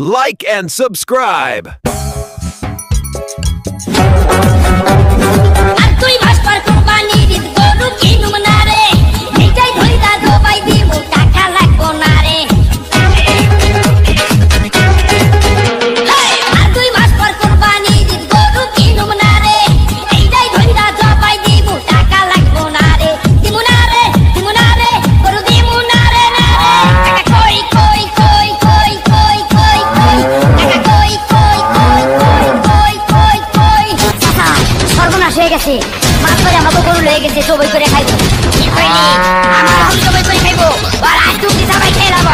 like and subscribe. মাছ করে আমাকে গরু লেগে গেছে সবাই করে খাইবো কি কইলি আমার এখন সবাই করে খাইবো আর আজ তুমি সবাই খেয়ে নাও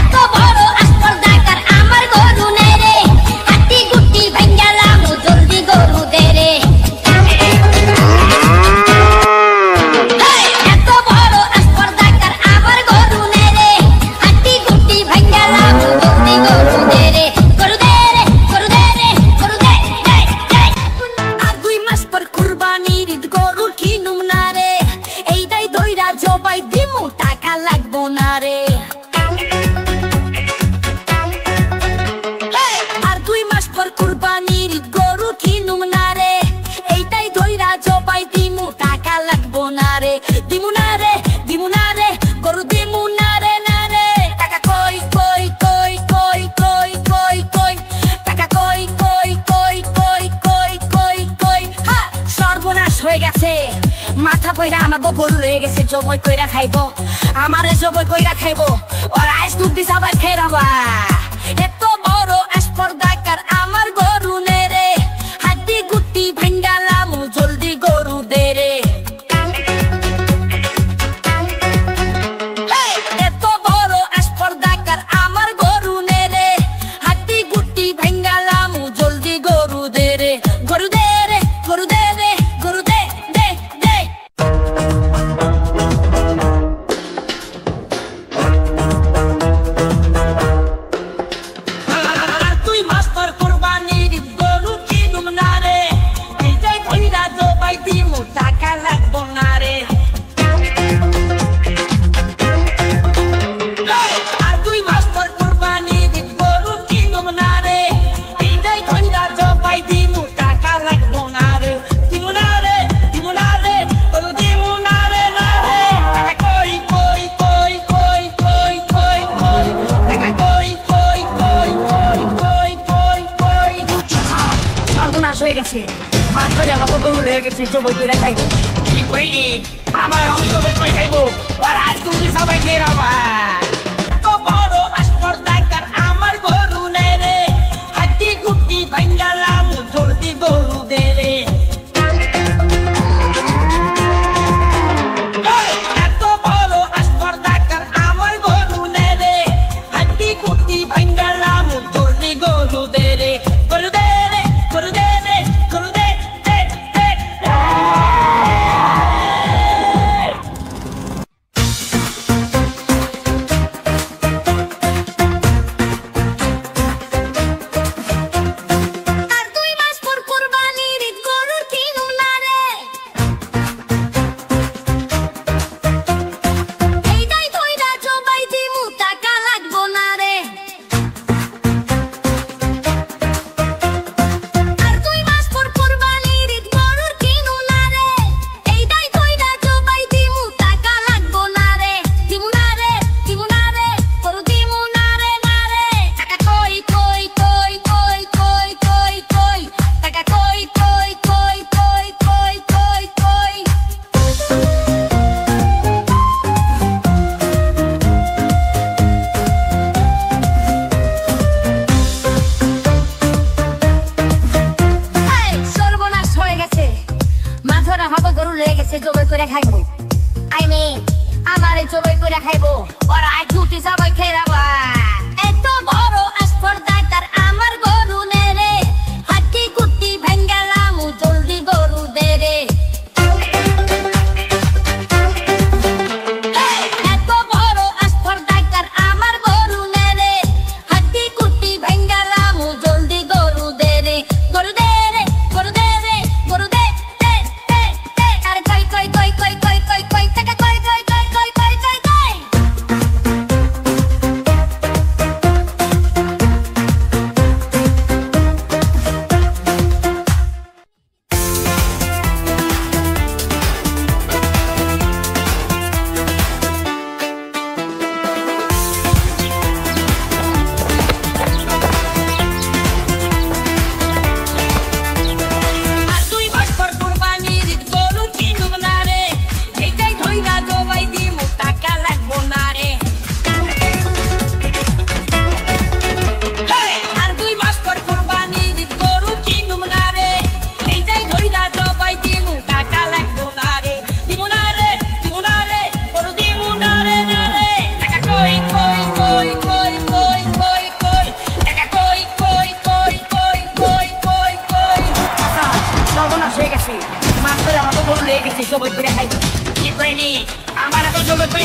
এত বড় আসপর্দাকার আমার গরু নেই রে হাতি গুটি ভাঙ্গালাম জলদি গরু দে রে এত বড় আসপর্দাকার আমার গরু নেই রে হাতি গুটি ভাঙ্গালাম জলদি গরু দে রে গরু দে রে গরু দে রে গরু দে দে দে আর 2 মাস পর কুরবানির গরু কিনুম না রে এইটাই দইরা জবাই দিমু টাকা লাগবো না রে আর 2 মাস পর কুরবানির গরু কিনুম না রে এইটাই দইরা জবাই দিমু টাকা লাগবো না রে দিমু না রে গরু দিমু না রে টাকা কই কই কই কই কই কই কই টাকা কই কই কই কই কই কই কই হ্যাঁ সর্বনাশ হয়ে গেছে মাথা কইরা আমার গরু হয়ে গেছে জবই কইরা খাইবো আমারে জবই কইরা খাইবো আর আইস তুই সবাই খেরাবা এত বড় আসপর্দাকার আমার গরু নে রে হাতি গুটি ভাঙ্গালাম জলদি গরু দে রে এত বড় আসপর্দাকার আমার গরু নে রে হাতি গুটি ভাঙ্গালাম জলদি গরু দে রে গরু দে রে গরু দে রে গরু দে দে দে আর 2 মাস পর কুরবানির গরু কিনুম না রে এইটাই কইরা জবাই দিমু টাকা লাগবো না রে আর 2 মাস পর কুরবানির গরু কিনুম না রে এইটাই কইরা জবাই দিমু টাকা লাগবো না রে দিমু না রে গরু দিমু না রে টাকা কই কই কই কই কই কই কই টাকা কই কই কই কই কই কই কই সর্বনাশ হয়ে গেছে মাছ করে আমাকে গরু লেগে গেছে সবাই করে খাইবো কি কইলি আমার এখন সবাই করে খাইবো আর আজ তুমি সবাই খেয়ে নাবা এত বড় আসপর্দাকার আমার গরু নেই রে হাতি গুটি ভাঙ্গালাম জলদি গরু দে রে এত বড় আসপর্দাকার আমার গরু নেই রে হাতি গুটি ভাঙ্গালাম জলদি গরু দে রে গরু দে রে গরু দে রে গরু দে দে দে আর 2 মাস পর কুরবানির গরু কিনুম না রে এইটাই কইরা জবাই দিমু টাকা লাগবো না রে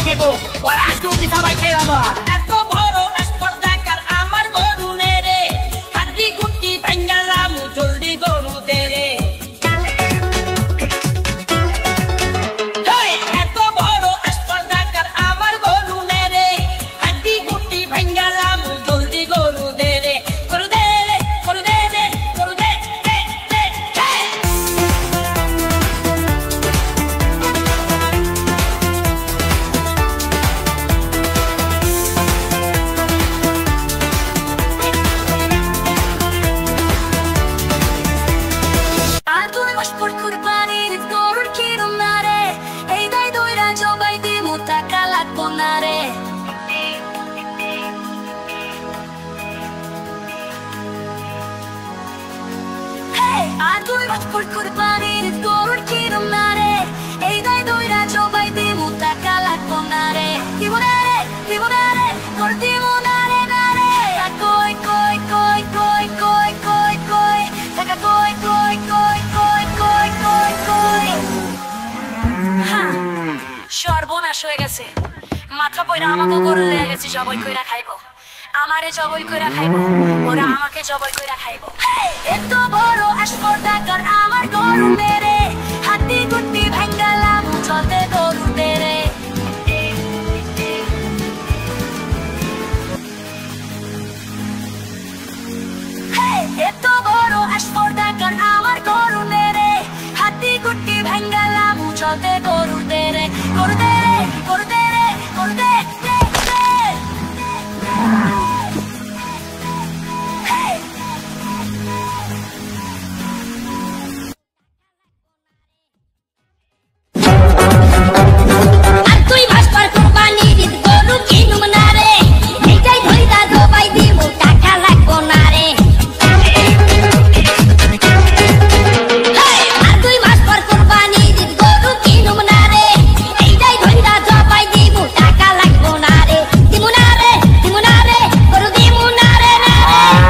খেবো ওরা তুমি সবাই খেলাবো এত বড় স্পর্ধাকার আমার গরু নেরে হাড্ডি গুটি ভাঙ্গালাম জলদি গরু দেরে এত বড় স্পর্ধাকার আমার গরু নেরে হাড্ডি গুটি ভাঙ্গালাম জলদি গরু দেরে গরু দেরে গরু দেরে গরু দে দে দে সর্বনাশ হয়ে গেছে মাথা পয়রা আমাকে গরু লেগে গেছে জবাই কইরা খাইবো আমারে জবাই কইরা খাইবো ওরা আমাকে জবাই কইরা খাইবো এত বড় স্পর্ধাকার আমার গরু মেরে হাতি গুটি ভাঙ্গালাম চলতে গরু দেরে এত বড় স্পর্ধাকার আমার গরু মেরে হাতি গুটি ভাঙ্গালাম চলতে গরু দেরে গরু দেরে গরু দেরে গরু দে দে দে আর তুই ভাস্কর কোম্পানি দিত গরু কিনুম না রে এইটাই ধইরা জবাই দিব টাকা লাগবো না রে আর তুই ভাস্কর কোম্পানি দিত গরু কিনুম না রে এইটাই ধইরা জবাই দিব টাকা লাগবো না রে দিমু না রে গরু দিমু না রে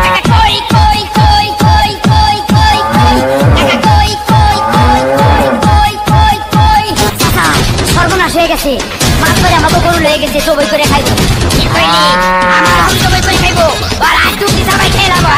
টাকা কই কই কই কই কই কই কই টাকা কই কই কই কই কই কই কই সর্বনাশ হয়ে গেছে মাছ করে আমাকে গরু লেগে গেছে সবাই করে খাইবো কি কইলি আমার সবাই করে খাইবো আর আজ তুমি সবাই খেলাবো